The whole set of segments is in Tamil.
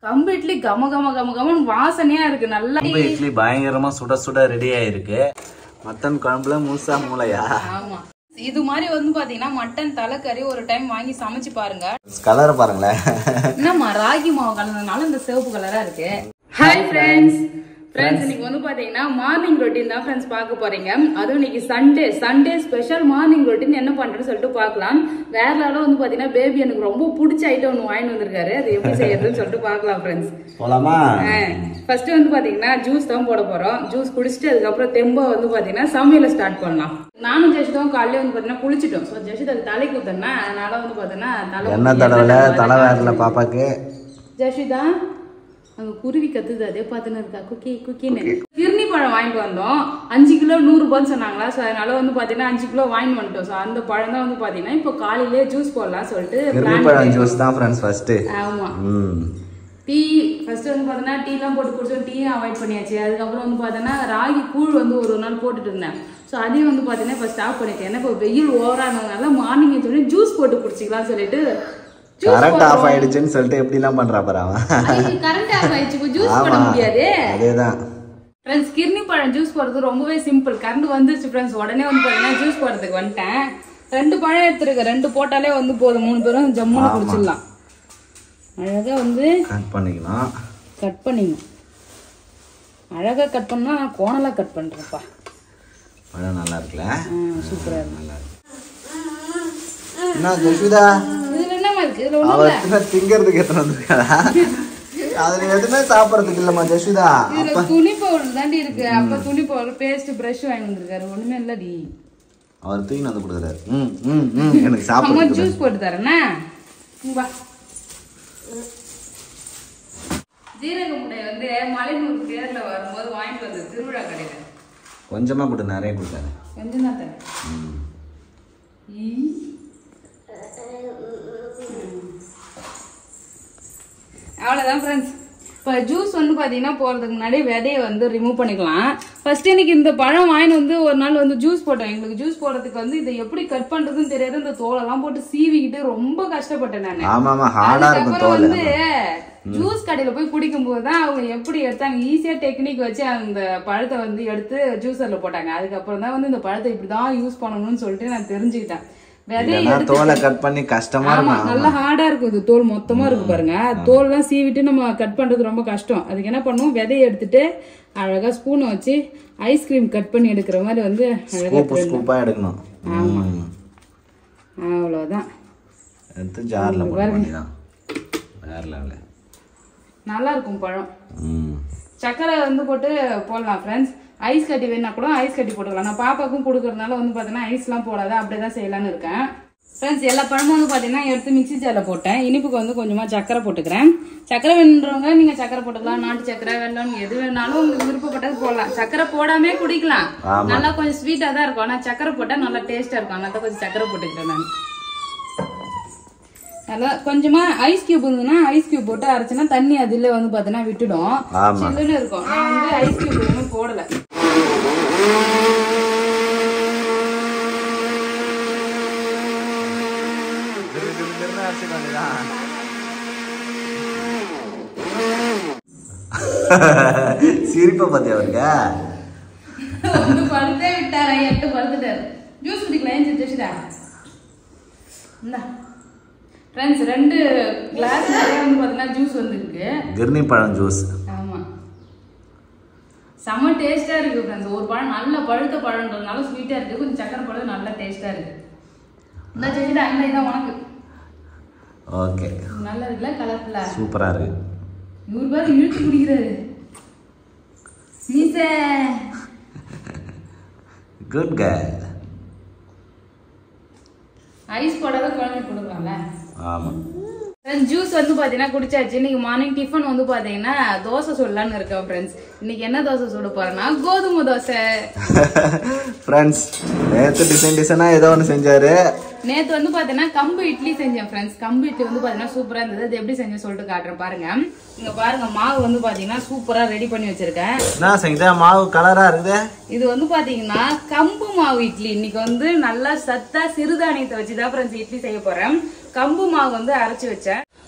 கம்பு இட்லி கம கம கம கமன்னு வாசனையா இருக்கு. நல்லா கம்பு இட்லி பயங்கரமா சுட சுட ரெடி ஆயிருக்கு. மட்டன் குழம்புல முழுசா மூளையா? ஆமா, இது மாதிரி வந்து பாத்தீங்கன்னா மட்டன் தலைக்கறி ஒரு டைம் வாங்கி சமைச்சு பாருங்க. கலரை பாருங்களேன். என்னம்மா ராகி மாவு கலந்ததுனால இந்த சிவப்பு கலரா இருக்கு. ஹாய் ஃப்ரெண்ட்ஸ், இன்னைக்கு வந்து பாத்தீங்கன்னா மார்னிங் ரொட்டீன் தான் ஃப்ரெண்ட்ஸ் பார்க்க போறீங்க. அதுவும் இன்னைக்கு சண்டே ஸ்பெஷல் மார்னிங் ரொட்டீன் என்ன பண்றேன்னு சொல்லிட்டு பார்க்கலாம். வேற லெவலில் வந்து பாத்தீங்கன்னா பேபி எனக்கு ரொம்ப பிடிச்ச ஐட்டம் ஒன்று வாங்கிட்டு வந்திருக்காரு. அது எப்படி செய்யறதுன்னு சொல்லிட்டு பார்க்கலாம் ஃப்ரெண்ட்ஸ். போலாமா? ஃபர்ஸ்ட் வந்து பாத்தீங்கன்னா ஜூஸ் தான் போட போறோம். ஜூஸ் குடிச்சிட்டு அதுக்கப்புறம் தெம்பா வந்து பாத்தீங்கன்னா சமையல ஸ்டார்ட் பண்ணலாம். நானும் ஜெஷிதாவும் காலையில வந்து பாத்தீங்கன்னா குளிச்சிட்டோம். ஸோ ஜெஷிதாக்கு தலை குத்தனா, அதனால வந்து பாத்தீங்கன்னா என்ன தலை வேறல பாப்பாக்கு. ஜெஷிதா அங்க குருவி கத்துது, அதே பார்த்துன்னு இருக்கா. குக்கின்னு கிர்னி பழம் வாங்கிட்டு வந்தோம். 5 கிலோ 100 ரூபான்னு சொன்னாங்களா. ஸோ அதனால வந்து பாத்தீங்கன்னா 5 கிலோ வாங்கிட்டு வந்துட்டோம். ஸோ அந்த பழம் தான் வந்து பாத்தீங்கன்னா இப்போ காலையிலே ஜூஸ் போடலாம் சொல்லிட்டு. கிர்னி பழம் ஜூஸ் தான் ஃப்ரெண்ட்ஸ் ஃபர்ஸ்ட். ஆமா, டீ ஃபர்ஸ்ட் வந்து பாத்தீங்கன்னா டீ எல்லாம் போட்டு குடிச்சோம். டீயும் அவாய்ட் பண்ணியாச்சு. அதுக்கப்புறம் வந்து பாத்தீங்கன்னா ராகி கூழ் வந்து ஒரு நாள் போட்டுட்டு இருந்தேன். ஸோ அதையும் வந்து பாத்தீங்கன்னா இப்போ ஸ்டாப் பண்ணிட்டேன். ஏன்னா இப்போ வெயில் ஓவரானதுனால மார்னிங் சொல்லி ஜூஸ் போட்டு குடிச்சிக்கலாம் சொல்லிட்டு. கரண்ட் ஆஃப் ஆயிடுச்சுன்னு சொல்லிட்டு எப்படி எல்லாம் பண்றா பாரு அவன். கரண்ட் ஆஃப் ஆயிடுச்சு, ஜூஸ் போட முடியாது. அதேதான் ஃப்ரெண்ட்ஸ், கிர்னி பழம் ஜூஸ் போடுறது ரொம்பவே சிம்பிள். கரண்ட் வந்துருச்சு ஃப்ரெண்ட்ஸ், உடனே வந்து பாத்தீங்கன்னா ஜூஸ் போடுறதுக்கு வந்துட்டேன். 2 பழம் எடுத்துருக்கு, 2 போட்டாலே வந்து போதும். 3 பேரும் ஜம்முன்னு குடிச்சிடலாம். அழகா வந்து கட் பண்ணிக்கணும். அழகா கட் பண்ணா நான் கோணலா கட் பண்றேன்ப்பா. பழம் நல்லா இருக்குல்ல? சூப்பரா இருக்கு. நல்லா இருக்கு. என்ன ஜெஷிதா இதுல என்னமா இருக்கு? இதுல ஒண்ணும் இல்ல. திங்கிறதுக்கு எத்தனை வந்துருக்காடா? அதுல எதுவுமே சாப்பிடறதுக்கு இல்லம்மா ஜெஷிதா. இதுல துணி பவுடர் தாண்டி இருக்கு. அப்ப துணி பவுடர், பேஸ்ட், பிரஷ் வாங்கி வந்திருக்காரு. ஒண்ணுமே இல்லடி. அவர் தூக்கி வந்து கொடுக்குறாரு. எனக்கு சாப்பிட ஜூஸ் போட்டு தரேன்னா வா. ஜீரக முட்டை வந்து மலைநூர் தேர்ல வரும்போது வாங்கிட்டு வந்து திருவிழா கடையில. கொஞ்சமா கொடு, நிறைய கொடுத்தாரு. கொஞ்சம் தான் தரேன். அவ்வளோதான் ஃப்ரெண்ட்ஸ். இப்போ ஜூஸ் வந்து பார்த்தீங்கன்னா போகிறதுக்கு முன்னாடி விதையை வந்து ரிமூவ் பண்ணிக்கலாம். ஃபர்ஸ்ட் இன்னைக்கு இந்த பழம் வாங்கிட்டு வந்து ஒரு நாள் வந்து ஜூஸ் போட்டோம். எங்களுக்கு ஜூஸ் போடுறதுக்கு வந்து இதை எப்படி கட் பண்ணுறதுன்னு தெரியாது. இந்த தோலெல்லாம் போட்டு சீவிக்கிட்டு ரொம்ப கஷ்டப்பட்டேன் நான். அதுக்கப்புறம் வந்து ஜூஸ் கடையில் போய் குடிக்கும் போது தான் அவங்க எப்படி எடுத்தாங்க, ஈஸியாக டெக்னிக் வச்சு அந்த பழத்தை வந்து எடுத்து ஜூஸரில் போட்டாங்க. அதுக்கப்புறம் தான் வந்து இந்த பழத்தை இப்படி தான் யூஸ் பண்ணணும்னு சொல்லிட்டு நான் தெரிஞ்சுக்கிட்டேன். தோலை கட் பண்ணி கஷ்டமா இருக்கும். நல்லா ஹார்டா இருக்கும். இது தோல் மொத்தமா இருக்கு பாருங்க. தோல் எல்லாம் சீவிட்டு நம்ம கட் பண்றது ரொம்ப கஷ்டம். அதுக்கு என்ன பண்ணுவோம், விதையை எடுத்துட்டு அழகா ஸ்பூனை வச்சு ஐஸ்கிரீம் கட் பண்ணி எடுக்கிற மாதிரி வந்து ஸ்கூப்பா எடுக்கணும். ஆமா, அவ்வளவுதான். எடுத்து ஜார்ல போட வேண்டியதான். வேற லெவல். நல்லா இருக்கும் பழம். சக்கரை வந்து போட்டு போடலாம் ஃப்ரெண்ட்ஸ். ஐஸ் கட்டி வேணா கூட ஐஸ் கட்டி போட்டுக்கலாம். நான் பாப்பாக்கும் கொடுக்கறதுனால வந்து பாத்தீங்கன்னா ஐஸ்லாம் போடாத, அப்படியே தான் செய்யலான்னு இருக்கேன் ஃப்ரெண்ட்ஸ். எல்லா பழமும் வந்து பாத்தீங்கன்னா எடுத்து மிக்ஸி ஜார்ல போட்டேன். இனிப்புக்கு வந்து கொஞ்சமா சக்கரை போட்டுக்கிறேன். சக்கரை வேணுன்றவங்க நீங்க சக்கரை போட்டுக்கலாம். நாட்டு சக்கரை வெல்லம் எது வேணாலும் உங்களுக்கு விருப்பப்பட்டது போடலாம். சக்கரை போடாமே குடிக்கலாம். நல்லா கொஞ்சம் ஸ்வீட்டா தான் இருக்கும். ஆனா சக்கரை போட்டா நல்லா டேஸ்டா இருக்கும். அதனால கொஞ்சம் சக்கரை போட்டுக்கிறேன் நான். நல்லா கொஞ்சமா ஐஸ் கியூப் இருந்ததுன்னா ஐஸ் கியூப் போட்டு அரைச்சுன்னா தண்ணி அதுல வந்து பாத்தீங்கன்னா விட்டுடும், சில்லுன்னு இருக்கும். நான் வந்து ஐஸ் கியூப் எதுவுமே போடல. சிரிப்பை பத்தி அவருக்கு படுத்தே விட்டாரு. 8 படுத்துட்டாரு. ஜூஸ் குடிக்கலாம். ஜெஷிதா இந்தா ஃப்ரெண்ட்ஸ், 2 கிளாஸ் நிறைய வந்து பாத்தீங்கன்னா ஜூஸ் வந்துருக்கு. கிர்னி பழம் ஜூஸ். ஆமா, செம்ம டேஸ்டா இருக்கு ஃப்ரெண்ட்ஸ். ஒரு பழம் நல்ல பழுத்த பழம்ன்றதுனால ஸ்வீட்டா இருக்கு. கொஞ்சம் சக்கரை பழம் நல்லா டேஸ்டா இருக்கு. இந்த ஜெஷிதா இந்த இதான் உனக்கு. ஓகே, நல்லா இருக்குல்ல, கலர்ஃபுல்லா சூப்பரா இருக்கு. இவர் பாரு இழுத்து குடிக்கிறாரு. மீசே குட் கேர்ள். ஐஸ் போடாத குழந்தைக்கு கொடுக்கலாம்ல. ஆமா, ஜூஸ் வந்து பாத்தீங்கன்னா குடிச்சாச்சு. இன்னைக்கு மார்னிங் டிஃபன் வந்து பாத்தீங்கன்னா தோசை சுடலான்னு இருக்கேன் ஃப்ரெண்ட்ஸ். இன்னைக்கு என்ன தோசை சுட போறேன்னா கோதுமை தோசை. ஃப்ரெண்ட்ஸ், நேத்து டிசைனா ஏதோ ஒன்று செஞ்சாரு. நேத்து வந்து பாத்தீங்கன்னா கம்பு இட்லி செஞ்சேன் ஃப்ரெண்ட்ஸ். கம்பு இட்லி வந்து பாத்தீங்கன்னா சூப்பரா இருந்தது. அது எப்படி செஞ்சேன்னு சொல்லிட்டு காட்டுறேன் பாருங்க. இங்க பாருங்க, மாவு வந்து பாத்தீங்கன்னா சூப்பரா ரெடி பண்ணி வச்சிருக்கேன். என்ன செஞ்சா மாவு கலரா இருக்குது. இது வந்து பாத்தீங்கன்னா கம்பு மாவு இட்லி. இன்னைக்கு வந்து நல்லா சத்தா சிறுதானியத்தை வச்சுதான் ஃப்ரெண்ட்ஸ் இட்லி செய்ய போறேன். கம்பு மாவு வந்து அரைச்சு வச்சேன்.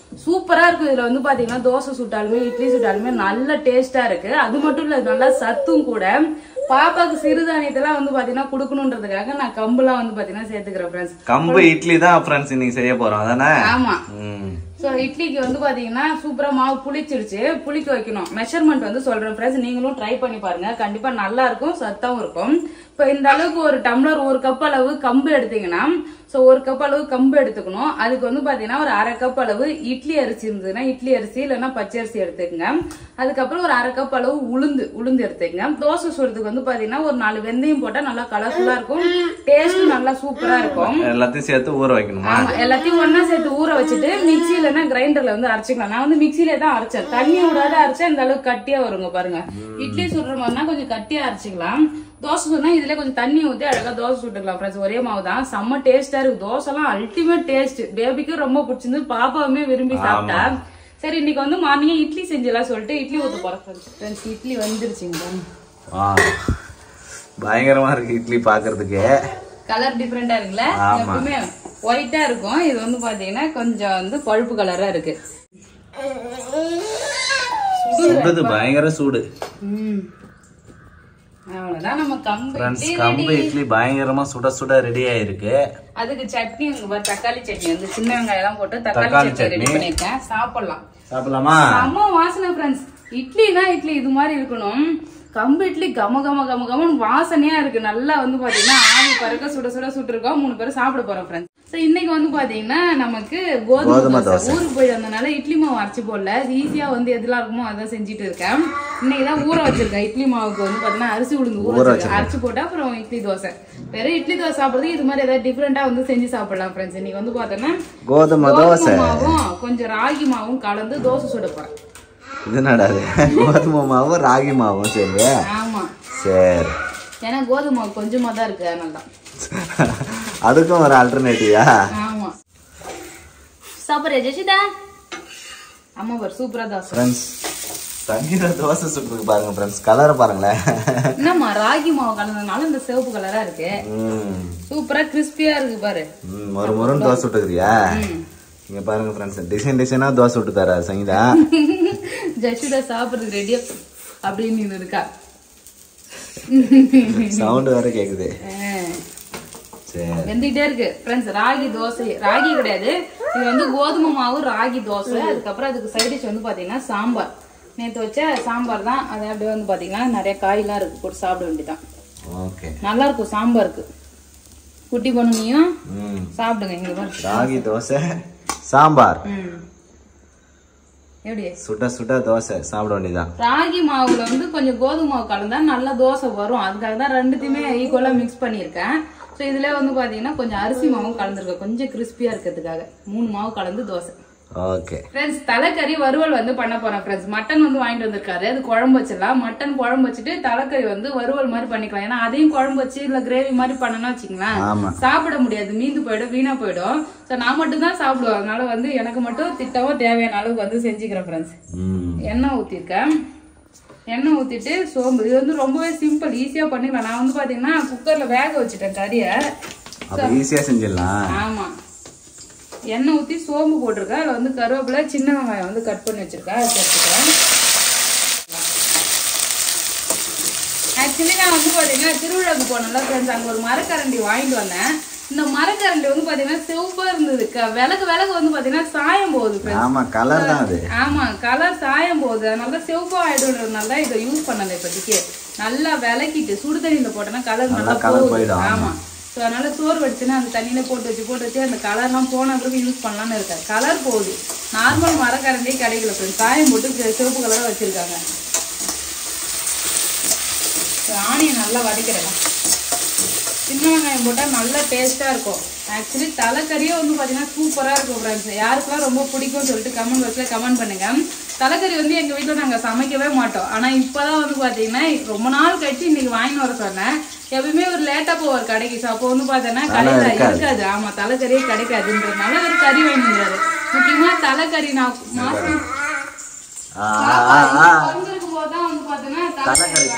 சூப்பரா இருக்கும். இதுல வந்து பாத்தீங்கன்னா தோசை சுட்டாலுமே இட்லி சுட்டாலுமே நல்ல டேஸ்டா இருக்கு. அது மட்டும் இல்ல நல்லா சத்தும் கூட. பாப்பாக்கு சிறுதானியத்தெல்லாம் வந்து பாத்தீங்கன்னா குடுக்கணும்ன்றதுக்காக நான் கம்புலாம் வந்து பாத்தீங்கன்னா சேர்த்துக்கிறேன் ஃப்ரெண்ட்ஸ். கம்பு இட்லி தான் ஃப்ரெண்ட்ஸ் இன்னைக்கு செய்ய போறோம் அதானே? ஆமா. சோ இட்லிக்கு வந்து பாத்தீங்கன்னா சூப்பரா மாவு புளிச்சிருச்சு, புளிக்க வைக்கணும். மெஷர்மெண்ட் வந்து சொல்றேன் ஃப்ரெண்ட்ஸ், நீங்களும் ட்ரை பண்ணி பாருங்க, கண்டிப்பா நல்லா இருக்கும், சத்தாவும் இருக்கும். இப்ப இந்த அளவுக்கு ஒரு டம்ளர் 1 கப் அளவு கம்பு எடுத்தீங்கன்னா, சோ 1 கப் அளவு கம்பு எடுத்துக்கணும். அதுக்கு வந்து பாத்தீங்கன்னா ஒரு 1/2 கப் அளவு இட்லி அரிசி இருந்ததுன்னா இட்லி அரிசி இல்லைன்னா பச்சை அரிசி எடுத்துக்கங்க. அதுக்கப்புறம் ஒரு 1/2 கப் அளவு உளுந்து எடுத்துக்கங்க. தோசை சுடுறதுக்கு வந்து பாத்தீங்கன்னா ஒரு 4 வெந்தயம் போட்டா நல்லா கலர்ஃபுல்லா இருக்கும், டேஸ்ட் நல்லா சூப்பரா இருக்கும். எல்லாத்தையும் சேர்த்து ஊற வைக்கணுமா? ஆமா, எல்லாத்தையும் ஒன்னா சேர்த்து ஊற வச்சுட்டு மிக்சி இல்லைன்னா கிரைண்டர்ல வந்து அரைச்சிக்கலாம். நான் வந்து மிக்சியில தான் அரைச்சேன், தண்ணி விடாத அரைச்சா இந்த அளவுக்கு கட்டியா வருங்க பாருங்க. இட்லி சுடுற மாதிரினா கொஞ்சம் கட்டியா அரைச்சிக்கலாம். தோசை சுடுனா இதுல கொஞ்சம் தண்ணி ஊத்தி அழகா தோசை சுட்டுக்கலாம் ஃப்ரெண்ட்ஸ். ஒரே மாவு தான், செம்ம டேஸ்டா இருக்கு. தோசை எல்லாம் அல்டிமேட் டேஸ்ட். பேபிக்கும் ரொம்ப பிடிச்சிருந்து, பாப்பாவுமே விரும்பி சாப்பிட்டா. சரி இன்னைக்கு வந்து மார்னிங் இட்லி செஞ்சலாம் சொல்லிட்டு இட்லி ஊத்த போறேன் ஃப்ரெண்ட்ஸ். இட்லி வந்துருச்சுங்க, பயங்கரமா இருக்கு இட்லி பாக்குறதுக்கு. கலர் டிஃபரெண்டா இருக்குல்ல, எப்பவுமே ஒயிட்டா இருக்கும், இது வந்து பாத்தீங்கன்னா கொஞ்சம் வந்து பழுப்பு கலரா இருக்கு. சுடுது பயங்கர சூடு. அவ்வளவுதான், நம்ம கம்பு இட்லி பயங்கரமா சுட சுட ரெடி ஆயிருக்கு. அதுக்கு சட்னி தக்காளி சட்னி வந்து சின்ன வெங்காயம் எல்லாம் போட்டு தக்காளி சட்னி ரெடி பண்ணிருக்கேன். சாப்பிடலாமா? அம்மா வாசனை ஃப்ரெண்ட்ஸ். இட்லினா இட்லி இது மாதிரி இருக்கணும். கம்பு இட்லி கம கம கம கமன்னு வாசனையா இருக்கு. நல்லா வந்து பாத்தீங்கன்னா ஆவி பறக்க சுட சுட சுட்டுருக்கோம். 3 பேரும் சாப்பிட போறோம் ஃப்ரெண்ட்ஸ். இன்னைக்கு வந்து பாத்தீங்கன்னா நமக்கு கோதுமை தோசை. ஊருக்கு போய் வந்தனால இட்லி மாவு அரைச்சி போடல, ஈஸியா வந்து எதுலாம் இருக்குமோ அதான் செஞ்சுட்டு இருக்கேன். இன்னைக்குதான் ஊற வச்சிருக்கேன். இட்லி மாவுக்கு வந்து பாத்தீங்கன்னா அரிசி உளுந்து ஊற வச்சு அரைச்சு போட்டா அப்புறம் இட்லி தோசை. வேற இட்லி தோசை சாப்பிடுறது இது மாதிரி ஏதாவது டிஃபரெண்டா வந்து செஞ்சு சாப்பிடலாம் ஃப்ரெண்ட்ஸ். இன்னைக்கு வந்து பாத்தோன்னா கோதுமை மாவும் கொஞ்சம் ராகி மாவும் கலந்து தோசை சுட போறேன். இது நடாது, கோதுமை மாவும் ராகி மாவும் சரி. ஆமா சரி, ஏன்னா கோதுமை மாவு கொஞ்சமா தான் இருக்கு, அதனால தான். அதுக்கும் ஒரு ஆல்டர்னேட்டிவா? ஆமா. சாப்பிடுற ஜெசிதா அம்மா பாரு சூப்பரா தோசை ஃப்ரெண்ட்ஸ். தண்ணீர தோசை சுட்டுருக்கு பாருங்க ஃப்ரெண்ட்ஸ், கலரை பாருங்களேன். என்னம்மா ராகி மாவு கலந்ததுனால இந்த சிவப்பு கலரா இருக்கு, சூப்பரா கிறிஸ்பியா இருக்கு பாரு. ஒரு முறை தோசை சுட்டுக்கிறியா? இங்க பாருங்க ஃப்ரெண்ட்ஸ், டிசைன் டிசைனா தோசை விட்டு தர சங்கீதா. ஜெசிதா சாப்பிடுறதுக்கு ரெடியா அப்படின்னு இருக்கா, சவுண்ட் வேற கேக்குது. வெந்துட்டே இருக்கு ஃப்ரெண்ட்ஸ். ராகி தோசை, ராகி கிடையாது இது வந்து கோதுமை மாவு ராகி தோசை. அதுக்கப்புறம் அதுக்கு சைட் டிஷ் வந்து பாத்தீங்கன்னா சாம்பார். நேற்று வச்ச சாம்பார் தான், அது அப்படியே வந்து பாத்தீங்கன்னா நிறைய காயெல்லாம் இருக்கு, போட்டு சாப்பிட வேண்டியதான். நல்லா இருக்கும் சாம்பாருக்கு. குட்டி பொண்ணுமையும் சாப்பிடுங்க. இங்க ராகி தோசை சாம்பார், எப்படி சுட்ட சுட்ட தோசை சாப்பிட வேண்டியதான். ராகி மாவுல வந்து கொஞ்சம் கோதுமை மாவு கலந்தா நல்லா தோசை வரும், அதுக்காக தான் ரெண்டுத்தையுமே ஈக்குவலா மிக்ஸ் பண்ணிருக்கேன். ஸோ இதுல வந்து பாத்தீங்கன்னா கொஞ்சம் அரிசி மாவும் கலந்துருக்கேன், கொஞ்சம் கிறிஸ்பியா இருக்கிறதுக்காக. 3 மாவு கலந்து தோசை. ஓகே ஃப்ரெண்ட்ஸ், தலைக்கறி வறுவல் வந்து பண்ண போறேன் ஃப்ரெண்ட்ஸ். மட்டன் வந்து வாங்கிட்டு வந்திருக்காரு, அது குழம்பு வச்சிடலாம். மட்டன் குழம்பு வச்சுட்டு தலைக்கறி வந்து வறுவல் மாதிரி பண்ணிக்கலாம். ஏன்னா அதையும் குழம்பு வச்சு இல்ல கிரேவி மாதிரி பண்ணணும்னு வச்சுங்களேன் சாப்பிட முடியாது, மீந்து போயிடும், வீணா போயிடும். ஸோ நான் மட்டும் தான் சாப்பிடுவேன், அதனால வந்து எனக்கு மட்டும் திட்டவோ தேவையான அளவுக்கு வந்து செஞ்சுக்கிறேன் ஃப்ரெண்ட்ஸ். எண்ணெய் ஊத்திருக்கேன், எண்ணெய் ஊத்திட்டு சோம்பு. இது வந்து ரொம்பவே சிம்பிள், ஈஸியா பண்ணிக்கலாம். நான் வந்து பாத்தீங்கன்னா குக்கர்ல வேக வச்சுட்டேன் கறியை, ஈஸியா செஞ்சிடலாம். ஆமா. எண்ணெய் ஊத்தி சோம்பு போட்டிருக்கேன், அதுல வந்து கருவேப்பிலை சின்ன வெங்காயம் வந்து கட் பண்ணி வச்சிருக்கேன், அது சேர்த்துக்கிறேன். ஆக்சுவலி நான் வந்து பாத்தீங்கன்னா திருவிழாக்கு போனேன்ல ஃப்ரெண்ட்ஸ், அங்க ஒரு மரக்கரண்டி வாங்கிட்டு வந்தேன். இந்த மரக்கரண்டி வந்து பாத்தீங்கன்னா சிவப்பா இருந்தது, விலகு வந்து பாத்தீங்கன்னா சாயம் போகுது. ஆமா கலர் தான் அது. ஆமா கலர் சாயம் போகுது, அதனால சிவப்பா ஆயிடுறதுனால இதை யூஸ் பண்ணல. இப்போதைக்கு நல்லா விளக்கிட்டு சுடு தண்ணியில போட்டோன்னா கலர் நல்லா போகுது. ஆமா, ஸோ அதனால சோறு வச்சுன்னா அந்த தண்ணியில போட்டு வச்சு அந்த கலர்லாம் போன பிறகு யூஸ் பண்ணலான்னு இருக்கேன். கலர் போகுது, நார்மல் மரக்கரண்டியே கிடைக்கல ஃப்ரெண்ட்ஸ், சாயம் போட்டு சிவப்பு கலராக வச்சிருக்காங்க. ஆனியன் நல்லா வதக்கிடலாம். சின்ன வெங்காயம் போட்டால் நல்லா டேஸ்ட்டாக இருக்கும். ஆக்சுவலி தலைக்கறியே வந்து பார்த்தீங்கன்னா சூப்பராக இருக்கும் ஃப்ரெண்ட்ஸ். யாருக்கெல்லாம் ரொம்ப பிடிக்கும்னு சொல்லிட்டு கமெண்ட் பாக்ஸில் கமெண்ட் பண்ணுங்க. தலைக்கறி வந்து எங்கள் வீட்டில் நாங்கள் சமைக்கவே மாட்டோம், ஆனால் இப்போ தான் வந்து பார்த்தீங்கன்னா ரொம்ப நாள் கழிச்சு இன்னைக்கு வாங்கின்னு வர சொன்னேன். எப்பவுமே ஒரு லேட்டாக போவார் கடைக்கு, ஸோ அப்போ வந்து பார்த்தோன்னா கடையில் இருக்காது. ஆமாம், தலைக்கறியே கிடைக்காதுன்றதுனால ஒரு கறி வாங்கி வந்துடுறாரு. முக்கியமாக தலைக்கறி நான் மாதம் இருக்கும் போது தான் வந்து பார்த்தோன்னா தலைக்கறி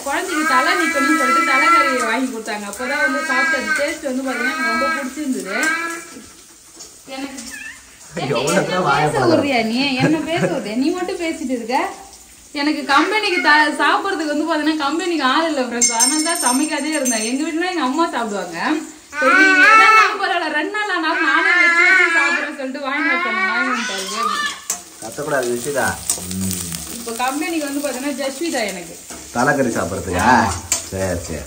குழந்தைக்கு தலை நிக்கணும்னு சொல்லிட்டு தலைக்கறி வாங்கி கொடுத்தாங்க. அப்பதான் வந்து சாப்பிட்டது டேஸ்ட் வந்து பாத்தீங்கன்னா எனக்கு ரொம்ப பிடிச்சிருந்தது. எனக்கு பேச விடுறியா நீ? என்ன பேச விடுறியா? நீ மட்டும் பேசிட்டு இருக்க. எனக்கு கம்பெனிக்கு சாப்பிட்றதுக்கு வந்து பாத்தீங்கன்னா கம்பெனிக்கு ஆள் இல்லை ஃப்ரெண்ட்ஸ். அதனால தான் சமைக்காதே இருந்தேன். எங்க வீட்டுல எங்க அம்மா சாப்பிடுவாங்க. பரவாயில்ல 2 நாள் ஆனாலும் நானே வச்சு சாப்பிட்றேன்னு சொல்லிட்டு வாங்கி வந்துட்டாரு. கத்தக்கூடாது விஷயதா. இப்போ கம்பெனிக்கு வந்து பாத்தீங்கன்னா ஜஸ்விதா எனக்கு தலைக்கறி சாப்பிட்றதுக்கா? சரி சரி.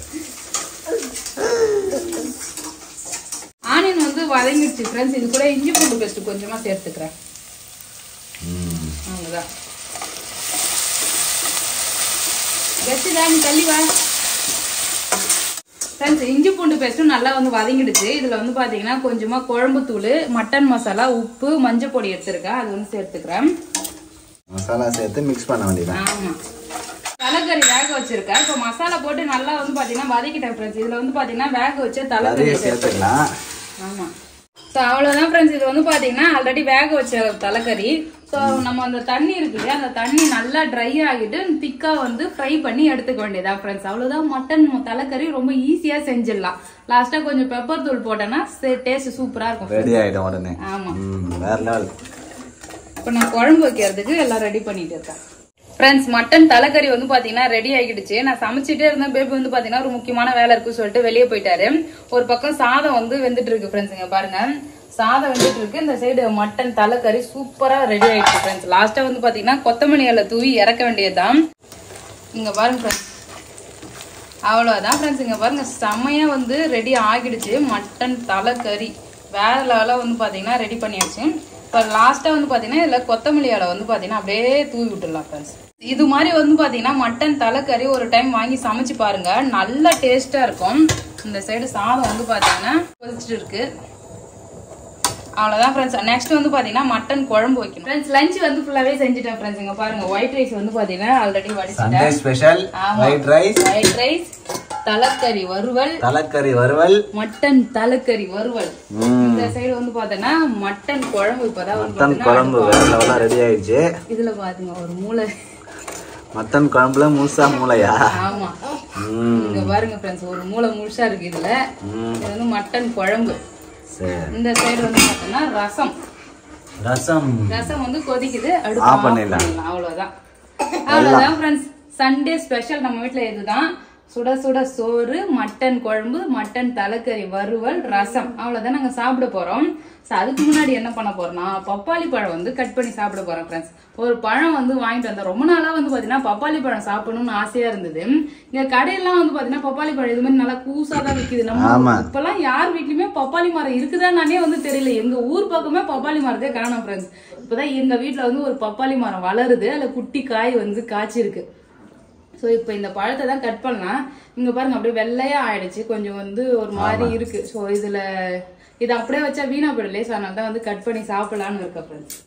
ஆனியன் வந்து வதங்கிடுச்சு ஃப்ரெண்ட்ஸ். இது கூட இஞ்சி பூண்டு பேஸ்ட் கொஞ்சமா சேர்த்துக்கிறேன். அவ்வளோதான். ஜஸ்விதா நீ தள்ளி வா ஃப்ரெண்ட்ஸ். இஞ்சி பூண்டு பேஸ்ட்டும் நல்லா வந்து வதங்கிடுச்சு. இதுல வந்து பாத்தீங்கன்னா கொஞ்சமா குழம்பு தூள், மட்டன் மசாலா, உப்பு, மஞ்சள் பொடி எடுத்துருக்கேன். அது வந்து சேர்த்துக்கிறேன். மசாலா சேர்த்து மிக்ஸ் பண்ண வேண்டியது. ஆமா. தலைக்கறி வேக வச்சிருக்கேன். இப்போ மசாலா போட்டு நல்லா வந்து பாத்தீங்கன்னா வதக்கிட்டேன் ஃப்ரெண்ட்ஸ். இதுல வந்து பாத்தீங்கன்னா வேக வச்ச தலைக்கறி சேர்த்துக்கலாம். ஆமா. ஸோ அவ்வளோதான் ஃப்ரெண்ட்ஸ். இது வந்து பாத்தீங்கன்னா ஆல்ரெடி வேக வச்ச தலைக்கறி. ஸோ நம்ம அந்த தண்ணி இருக்கு இல்லையா, அந்த தண்ணி நல்லா ட்ரை ஆகிட்டு திக்கா வந்து ஃப்ரை பண்ணி எடுத்துக்க வேண்டியதா ஃப்ரெண்ட்ஸ். அவ்வளோதான். மட்டன் தலைக்கறி ரொம்ப ஈஸியா செஞ்சிடலாம். லாஸ்டா கொஞ்சம் பெப்பர் தூள் போட்டேன்னா டேஸ்ட் சூப்பரா இருக்கும். ரெடி ஆயிடும் உடனே. ஆமா, வேற லெவல். இப்போ நான் குழம்பு வைக்கிறதுக்கு எல்லாம் ரெடி பண்ணிட்டு இருக்கேன் ஃப்ரெண்ட்ஸ். மட்டன் தலைக்கறி வந்து பாத்தீங்கன்னா ரெடி ஆகிடுச்சு. நான் சமைச்சிட்டே இருந்தேன். பேபி வந்து பாத்தீங்கன்னா ஒரு முக்கியமான வேலை இருக்குன்னு சொல்லிட்டு வெளியே போயிட்டாரு. ஒரு பக்கம் சாதம் வந்து வெந்துட்டு இருக்கு ஃப்ரெண்ட்ஸ். இங்க பாருங்க, சாதம் வெந்துட்டு இருக்கு. இந்த சைடு மட்டன் தலைக்கறி சூப்பரா ரெடி ஆயிடுச்சு ஃப்ரெண்ட்ஸ். லாஸ்டா வந்து பாத்தீங்கன்னா கொத்தமல்லி இலை தூவி இறக்க வேண்டியதுதான். இங்க பாருங்க ஃப்ரெண்ட்ஸ், அவ்வளவுதான் ஃப்ரெண்ட்ஸ். இங்க பாருங்க, செம்மையா வந்து ரெடி ஆகிடுச்சு மட்டன் தலைக்கறி. வேற லெவலா வந்து பாத்தீங்கன்னா ரெடி பண்ணியாச்சு. இப்போ லாஸ்டா வந்து பாத்தீங்கன்னா இதுல கொத்தமல்லி இலை வந்து பாத்தீங்கன்னா அப்படியே தூவி விட்டுடலாம் ஃப்ரெண்ட்ஸ். இது மாதிரி வந்து பாத்தீங்கன்னா மட்டன் தலைக்கறி ஒரு டைம் வாங்கி சமைச்சு பாருங்க, நல்ல டேஸ்டா இருக்கும். இந்த சைடு சாதம் வந்து பாத்தீங்கன்னா கொதிச்சுட்டு இருக்கு. அவ்வளவுதான் ஃப்ரெண்ட்ஸ். நெக்ஸ்ட் வந்து பாத்தீங்கன்னா மட்டன் குழம்பு வைக்கணும் ஃப்ரெண்ட்ஸ். லஞ்ச் வந்து ஃபுல்லாவே செஞ்சுட்டேன் ஃப்ரெண்ட்ஸ். இங்க பாருங்க, ஒயிட் ரைஸ் வந்து பாத்தீங்கன்னா ஆல்ரெடி வடிச்சிட்டேன். சண்டே ஸ்பெஷல் ஒயிட் ரைஸ், தலைக்கறி வறுவல், மட்டன் தலைக்கறி வறுவல். இந்த சைடு வந்து பாத்தீங்கன்னா மட்டன் குழம்பு. இப்பதான் மட்டன் குழம்பு வேற லெவலா ரெடி ஆயிடுச்சு. இதுல பாருங்க ஒரு மூளை, மட்டன் குழம்புல முழுசா மூளையா? ஆமா, இங்க பாருங்க ஃப்ரெண்ட்ஸ், ஒரு மூளை முழுசா இருக்கு இதுல. இது வந்து மட்டன் குழம்பு. இந்த சைடு வந்து பாத்தீங்கன்னா ரசம் வந்து கொதிக்குது. அடுப்பு பண்ணிடலாம். அவ்வளவுதான் ஃப்ரெண்ட்ஸ். சண்டே ஸ்பெஷல் நம்ம வீட்டுல இதுதான். சுட சுட சோறு, மட்டன் குழம்பு, மட்டன் தலைக்கறி வறுவல், ரசம். அவ்வளவுதான் நாங்க சாப்பிட போறோம். அதுக்கு முன்னாடி என்ன பண்ண போறோம்னா பப்பாளி பழம் வந்து கட் பண்ணி சாப்பிட போறோம் ஃப்ரெண்ட்ஸ். ஒரு பழம் வந்து வாங்கிட்டு வந்தேன். ரொம்ப நாளா வந்து பாத்தீங்கன்னா பப்பாளி பழம் சாப்பிடணும்னு ஆசையா இருந்தது. இங்க கடையெல்லாம் வந்து பாத்தீங்கன்னா பப்பாளி பழம் இது மாதிரி நல்லா கூசாதான் விக்குது. நம்ம இப்பெல்லாம் யார் வீட்லயுமே பப்பாளி மரம் இருக்குதானே வந்து தெரியல. எங்க ஊர் பக்கமே பப்பாளி மரத்தை காணோம் ஃப்ரெண்ட்ஸ். இப்பதான் எங்க வீட்டுல வந்து ஒரு பப்பாளி மரம் வளருது. அதுல குட்டி காய் வந்து காய்ச்சிருக்கு. ஸோ இப்போ இந்த பழத்தை தான் கட் பண்ணலாம். இங்க பாருங்க, அப்படியே வெள்ளையா ஆயிடுச்சு. கொஞ்சம் வந்து ஒரு மாதிரி இருக்கு. ஸோ இதுல இதை அப்படியே வச்சா வீணா போயிடல. ஸோ அதனால தான் வந்து கட் பண்ணி சாப்பிடலான்னு இருக்க ஃப்ரெண்ட்ஸ்.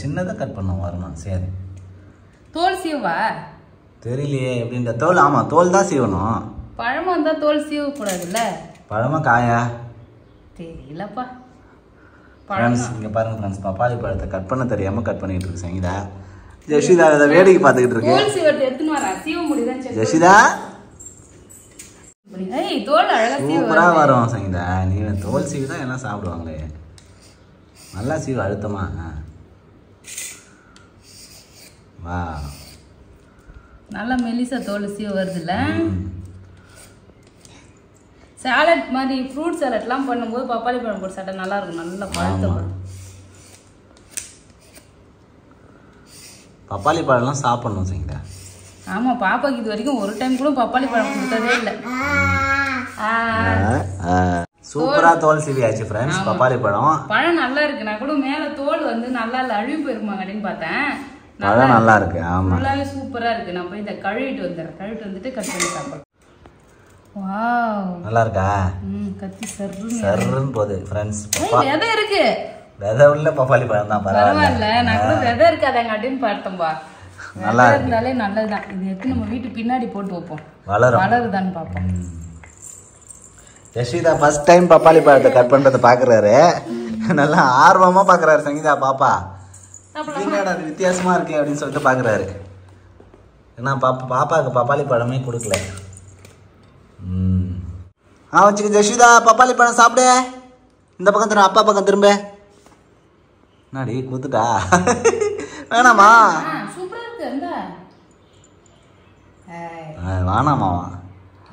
சின்னதா கட் பண்ண வரணும். சரி, தோல் சீவா தெரியலையே எப்படின்ற தோல். ஆமா, தோல் தான் சீவணும். பழமா இருந்தா தோல் சீவ கூடாதுல்ல. பழமா காயா தெரியலப்பா. இங்க பாருங்க ஃப்ரெண்ட்ஸ், பப்பாளி பழத்தை கட் பண்ண தெரியாம கட் பண்ணிட்டு இருக்கு சங்கீதா. ஜெஷிதா அதை வேடிக்கை பார்த்துக்கிட்டு இருக்கு. தோல் சீவத்தை எடுத்துன்னு வரா. சீவ முடியுதான் ஜெஷிதா. தோல் அழகா சூப்பரா வரும் சங்கீதா. நீ தோல் சீவு தான் எல்லாம் சாப்பிடுவாங்களே. நல்லா சீவு அழுத்தமா. வா, நல்லா மெலிசா தோல் சீவு வருது இல்ல. சாலட் மாதிரி ஃப்ரூட் சாலட்லாம் பண்ணும்போது பப்பாளி பழம் போட்டு சாப்பிட்டா நல்லா இருக்கும். நல்லா பழுத்த பப்பாளி பழம்லாம் சாப்பிடணும் சங்கீதா. ஆமா, பாப்பாக்கு இது வரைக்கும் ஒரு டைம் கூட பப்பாளி பழம் கொடுத்ததே இல்லை. சூப்பரா தோல் சீவியாச்சு ஃப்ரெண்ட்ஸ். பப்பாளி பழம் நல்லா இருக்கு. நான் கூட மேல தோல் வந்து நல்லா இல்ல, அழுவி போயிருமாங்க அப்படின்னு பார்த்தேன். பழம் நல்லா இருக்கு. ஆமா, நல்லாவே சூப்பரா இருக்கு. நான் போய் இதை கழுவிட்டு வந்துட்டு கட் பண்ணி சாப்பிடுறேன். வாவ், நல்லா இருக்கா? கத்தி சர்ருன்னு போகுது ஃப்ரெண்ட்ஸ். விதை இருக்கு. விதை உள்ள பப்பாளி பழம் தான். பரவாயில்ல, நான் கூட விதை இருக்காதாங்க அப்படின்னு பார்த்தோம்பா. நல்லா இருந்தாலே நல்லதுதான். இது எடுத்து நம்ம வீட்டு பின்னாடி போட்டு வைப்போம். வளருதான்னு பார்ப்போம். யஷிதா ஃபர்ஸ்ட் டைம் பப்பாளி பழத்தை கட் பண்றதை பாக்குறாரு. நல்லா ஆர்வமா பாக்குறாரு சங்கீதா. பாப்பா என்னடா அது வித்தியாசமா இருக்கு அப்படின்னு சொல்லிட்டு பாக்குறாரு. ஏன்னா பாப்பாவுக்கு பப்பாளி பழமே கொடுக்கல. வச்சுக்க ஜெஷிதா, பப்பாளி பழம் சாப்பிடு. இந்த பக்கம் திரும்ப, அப்பா பக்கம் திரும்ப. என்னடி கூத்துட்டா? வேணாமா? சூப்பரா இருக்கு. அந்த வேணாமாவா?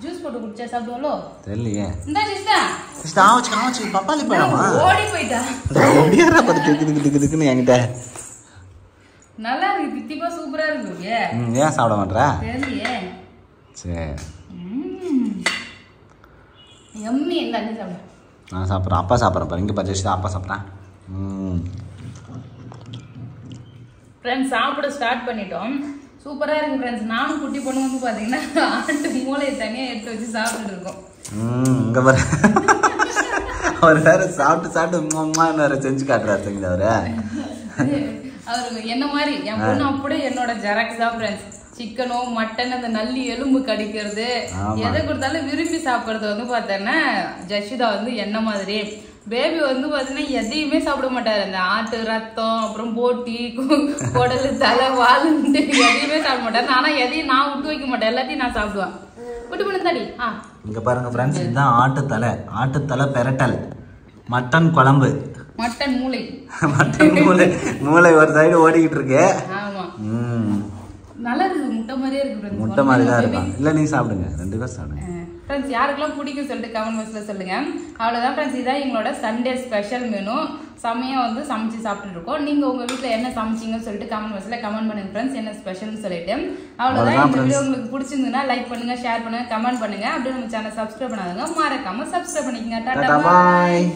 ஜூஸ் போட்டு குடிச்சா சாப்பிடுவோம். தெரியலையே. இந்த ஜிஸ்டா ஆச்சு பப்பாளி பழமா? ஓடி போயிட்டா. ஓடியாரா பார்த்து திக்குன்னு என்கிட்ட. நல்லா இருக்கு, தித்திப்பா சூப்பரா இருக்கு. ஏன் சாப்பிட மாட்டேற? தெரியலையே. சரி எம்மி. இந்த அண்ணி சாப்பிடு. நான் சாப்பிட்றேன், அப்பா சாப்பிட்றேன் பாரு. இங்கே பச்சை அப்பா சாப்பிட்றேன். ஃப்ரெண்ட்ஸ் சாப்பிட ஸ்டார்ட் பண்ணிட்டோம். சூப்பராக இருக்குது ஃப்ரெண்ட்ஸ். நானும் குட்டி பொண்ணு வந்து பார்த்தீங்கன்னா ஆட்டு மூளையை தனியாக எடுத்து வச்சு சாப்பிட்டுட்டு இருக்கோம். இங்கே பாரு, அவர் வேற சாப்பிட்டு வேற செஞ்சு காட்டுறாரு செஞ்சு அவரு என்ன மாதிரி என் பொண்ணு அப்படியே என்னோட ஜெராக்ஸ் தான் ஃப்ரெண்ட்ஸ். சிக்கனோ மட்டன் அந்த நல்லி எலும்பு கடிக்கிறது எதை கொடுத்தாலும் விரும்பி சாப்பிட்றது வந்து பார்த்தோன்னா ஜஷிதா வந்து என்ன மாதிரி. பேபி வந்து பார்த்தீங்கன்னா எதையுமே சாப்பிட மாட்டாரு. அந்த ஆட்டு ரத்தம், அப்புறம் போட்டி, குடலு, தலை, வாழுன்ட்டு எதையுமே சாப்பிட மாட்டாரு. ஆனால் எதையும் நான் விட்டு வைக்க மாட்டேன், எல்லாத்தையும் நான் சாப்பிடுவேன். விட்டு பண்ணு தாடி. இங்க பாருங்க ஃப்ரெண்ட்ஸ், இதுதான் ஆட்டுத்தலை பெரட்டல், மட்டன் குழம்பு, மட்டன் மூளை. மட்டன் மூளை ஒரு சைடு ஓடிக்கிட்டு இருக்கு. ஆமா நல்லா இருக்கு. முட்டை மாதிரியே இருக்கு. முட்டை மாதிரி தான் இருக்கும். இல்ல நீ சாப்பிடுங்க, 2 பேர் சாப்பிடுங்க. ஃப்ரெண்ட்ஸ் யாருக்கெல்லாம் பிடிக்கும் சொல்லிட்டு கமெண்ட் பாக்ஸில் சொல்லுங்க. அவ்வளோதான் ஃப்ரெண்ட்ஸ், இதான் எங்களோட சண்டே ஸ்பெஷல் மெனு. செம்மையாக வந்து சமைச்சு சாப்பிட்டு இருக்கோம். நீங்கள் உங்கள் வீட்டில் என்ன சமைச்சிங்கன்னு சொல்லிட்டு கமெண்ட் பாக்ஸில் கமெண்ட் பண்ணுங்க ஃப்ரெண்ட்ஸ், என்ன ஸ்பெஷல்னு சொல்லிட்டு. அவ்வளோதான். இந்த வீடியோ உங்களுக்கு பிடிச்சிருந்ததுன்னா லைக் பண்ணுங்க, ஷேர் பண்ணுங்க, கமெண்ட் பண்ணுங்க. அப்படியே நம்ம சேனல் சப்ஸ்கிரைப் பண்ணாதுங்க, மறக்காம சப்ஸ்கிரைப் பண்ணிக்கங்க. டாடா பாய்.